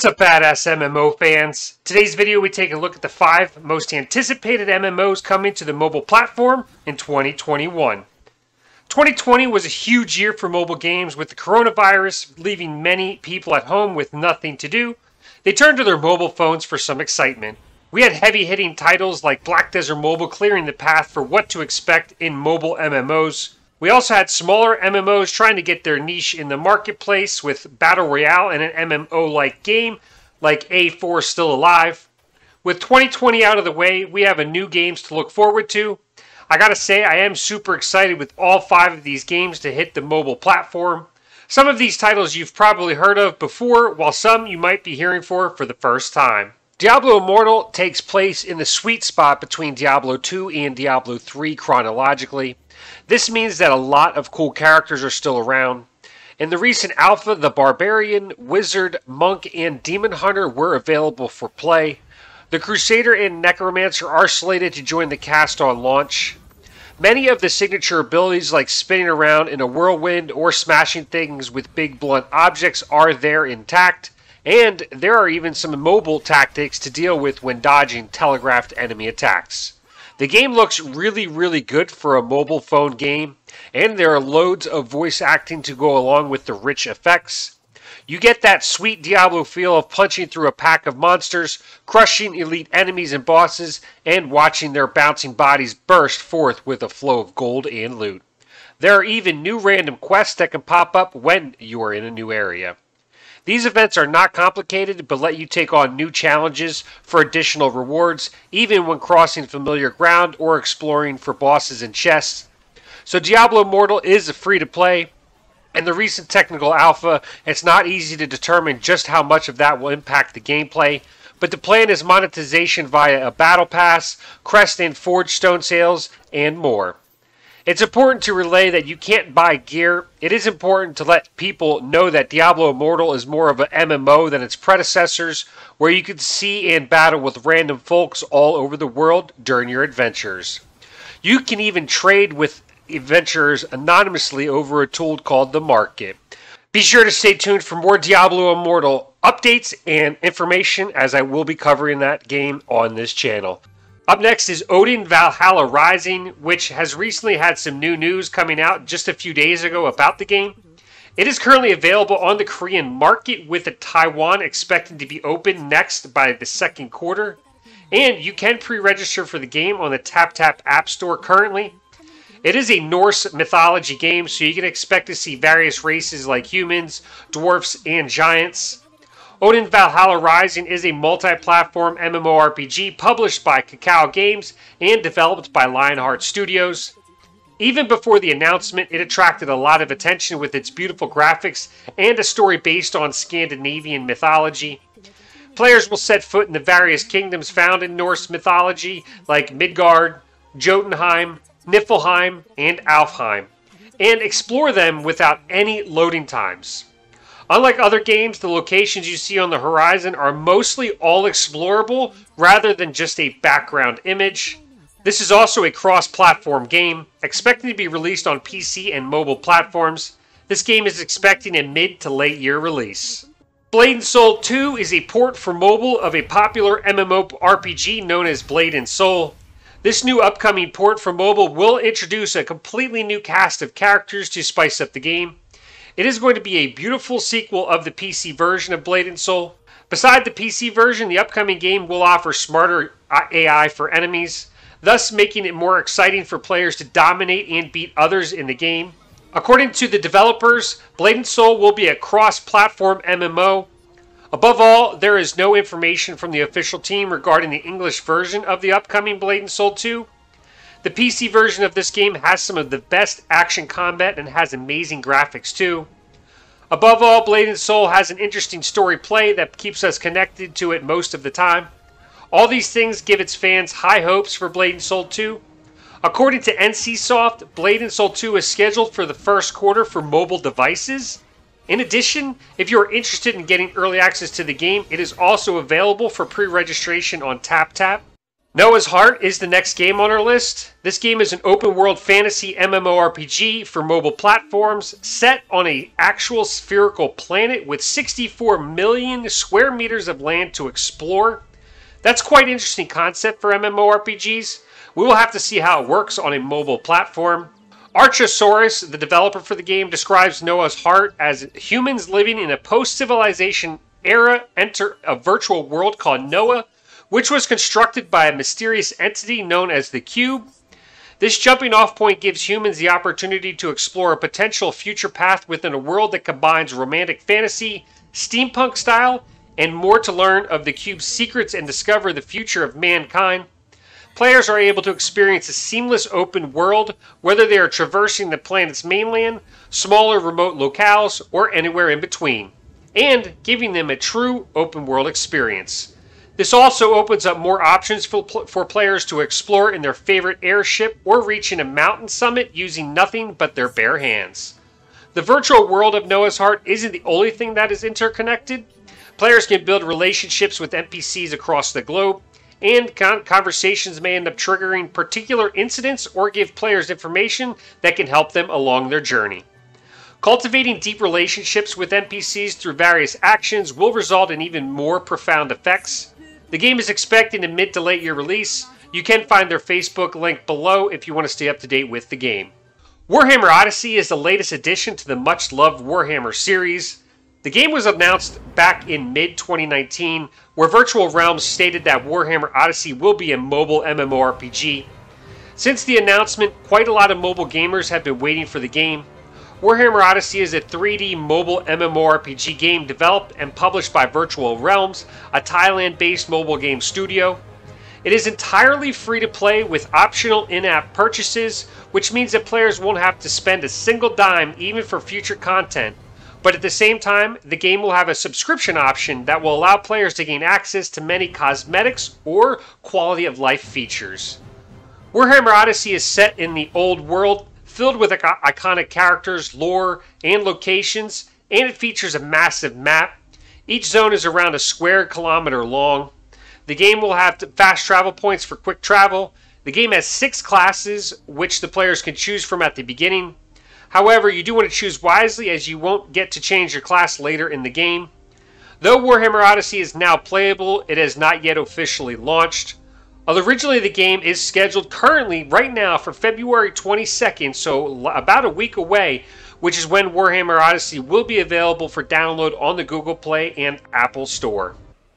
What's up, badass MMO fans? Today's video we take a look at the 5 most anticipated MMOs coming to the mobile platform in 2021. 2020 was a huge year for mobile games, with the coronavirus leaving many people at home with nothing to do. They turned to their mobile phones for some excitement. We had heavy-hitting titles like Black Desert Mobile clearing the path for what to expect in mobile MMOs. We also had smaller MMOs trying to get their niche in the marketplace with Battle Royale and an MMO-like game like A4 Still Alive. With 2020 out of the way, we have a new games to look forward to. I gotta say, I am super excited with all 5 of these games to hit the mobile platform. Some of these titles you've probably heard of before, while some you might be hearing for the first time. Diablo Immortal takes place in the sweet spot between Diablo 2 and Diablo 3 chronologically. This means that a lot of cool characters are still around. In the recent alpha, the Barbarian, Wizard, Monk, and Demon Hunter were available for play. The Crusader and Necromancer are slated to join the cast on launch. Many of the signature abilities like spinning around in a whirlwind or smashing things with big blunt objects are there intact, and there are even some mobile tactics to deal with when dodging telegraphed enemy attacks. The game looks really good for a mobile phone game, and there are loads of voice acting to go along with the rich effects. You get that sweet Diablo feel of punching through a pack of monsters, crushing elite enemies and bosses, and watching their bouncing bodies burst forth with a flow of gold and loot. There are even new random quests that can pop up when you are in a new area. These events are not complicated, but let you take on new challenges for additional rewards, even when crossing familiar ground or exploring for bosses and chests. So Diablo Immortal is free to play. In the recent technical alpha, it's not easy to determine just how much of that will impact the gameplay, but the plan is monetization via a battle pass, crest and forge stone sales, and more. It's important to relay that you can't buy gear. It is important to let people know that Diablo Immortal is more of an MMO than its predecessors, where you can see and battle with random folks all over the world during your adventures. You can even trade with adventurers anonymously over a tool called the Market. Be sure to stay tuned for more Diablo Immortal updates and information, as I will be covering that game on this channel. Up next is Odin Valhalla Rising, which has recently had some new news coming out just a few days ago about the game. It is currently available on the Korean market, with Taiwan expecting to be open next by the second quarter. And you can pre-register for the game on the TapTap App Store currently. It is a Norse mythology game, so you can expect to see various races like humans, dwarfs, and giants. Odin Valhalla Rising is a multi-platform MMORPG published by Kakao Games and developed by Lionheart Studios. Even before the announcement, it attracted a lot of attention with its beautiful graphics and a story based on Scandinavian mythology. Players will set foot in the various kingdoms found in Norse mythology like Midgard, Jotunheim, Niflheim, and Alfheim, and explore them without any loading times. Unlike other games, the locations you see on the horizon are mostly all explorable rather than just a background image. This is also a cross-platform game, expecting to be released on PC and mobile platforms. This game is expecting a mid to late year release. Blade & Soul 2 is a port for mobile of a popular MMORPG known as Blade & Soul. This new upcoming port for mobile will introduce a completely new cast of characters to spice up the game. It is going to be a beautiful sequel of the PC version of Blade & Soul. Beside the PC version, the upcoming game will offer smarter AI for enemies, thus making it more exciting for players to dominate and beat others in the game. According to the developers, Blade & Soul will be a cross-platform MMO. Above all, there is no information from the official team regarding the English version of the upcoming Blade & Soul 2. The PC version of this game has some of the best action combat and has amazing graphics too. Above all, Blade & Soul has an interesting story play that keeps us connected to it most of the time. All these things give its fans high hopes for Blade & Soul 2. According to NCSoft, Blade & Soul 2 is scheduled for the first quarter for mobile devices. In addition, if you are interested in getting early access to the game, it is also available for pre-registration on TapTap. Noah's Heart is the next game on our list. This game is an open-world fantasy MMORPG for mobile platforms set on an actual spherical planet with 64 million square meters of land to explore. That's quite an interesting concept for MMORPGs. We will have to see how it works on a mobile platform. Archosaurus, the developer for the game, describes Noah's Heart as humans living in a post-civilization era enter a virtual world called Noah, which was constructed by a mysterious entity known as the Cube. This jumping off point gives humans the opportunity to explore a potential future path within a world that combines romantic fantasy, steampunk style, and more to learn of the Cube's secrets and discover the future of mankind. Players are able to experience a seamless open world, whether they are traversing the planet's mainland, smaller remote locales, or anywhere in between, and giving them a true open world experience. This also opens up more options for players to explore in their favorite airship or reaching a mountain summit using nothing but their bare hands. The virtual world of Noah's Heart isn't the only thing that is interconnected. Players can build relationships with NPCs across the globe, and conversations may end up triggering particular incidents or give players information that can help them along their journey. Cultivating deep relationships with NPCs through various actions will result in even more profound effects. The game is expecting a mid to late year release. You can find their Facebook link below if you want to stay up to date with the game. Warhammer Odyssey is the latest addition to the much-loved Warhammer series. The game was announced back in mid-2019, where Virtual Realms stated that Warhammer Odyssey will be a mobile MMORPG. Since the announcement, quite a lot of mobile gamers have been waiting for the game. Warhammer Odyssey is a 3D mobile MMORPG game developed and published by Virtual Realms, a Thailand-based mobile game studio. It is entirely free to play with optional in-app purchases, which means that players won't have to spend a single dime even for future content. But at the same time, the game will have a subscription option that will allow players to gain access to many cosmetics or quality of life features. Warhammer Odyssey is set in the old world, filled with iconic characters, lore, and locations, and it features a massive map. Each zone is around a square kilometer long. The game will have fast travel points for quick travel. The game has 6 classes, which the players can choose from at the beginning. However, you do want to choose wisely, as you won't get to change your class later in the game. Though Warhammer Odyssey is now playable, it has not yet officially launched. Originally, the game is scheduled currently, right now, for February 22nd, so about a week away, which is when Warhammer Odyssey will be available for download on the Google Play and Apple Store.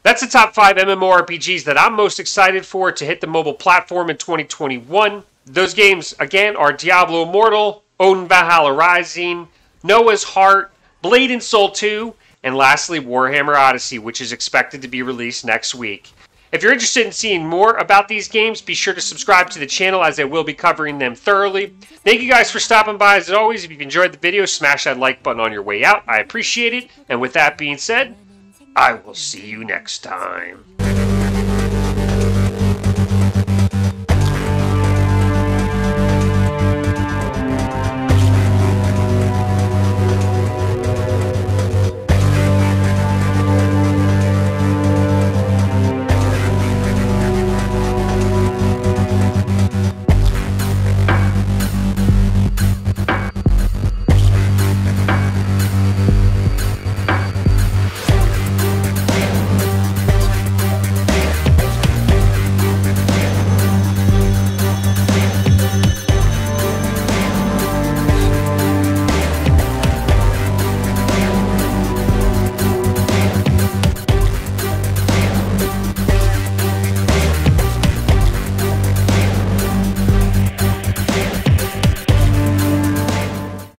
That's the top 5 MMORPGs that I'm most excited for to hit the mobile platform in 2021. Those games, again, are Diablo Immortal, Odin Valhalla Rising, Noah's Heart, Blade and Soul 2, and lastly, Warhammer Odyssey, which is expected to be released next week. If you're interested in seeing more about these games, be sure to subscribe to the channel, as I will be covering them thoroughly. Thank you guys for stopping by. As always, if you've enjoyed the video, smash that like button on your way out. I appreciate it. And with that being said, I will see you next time.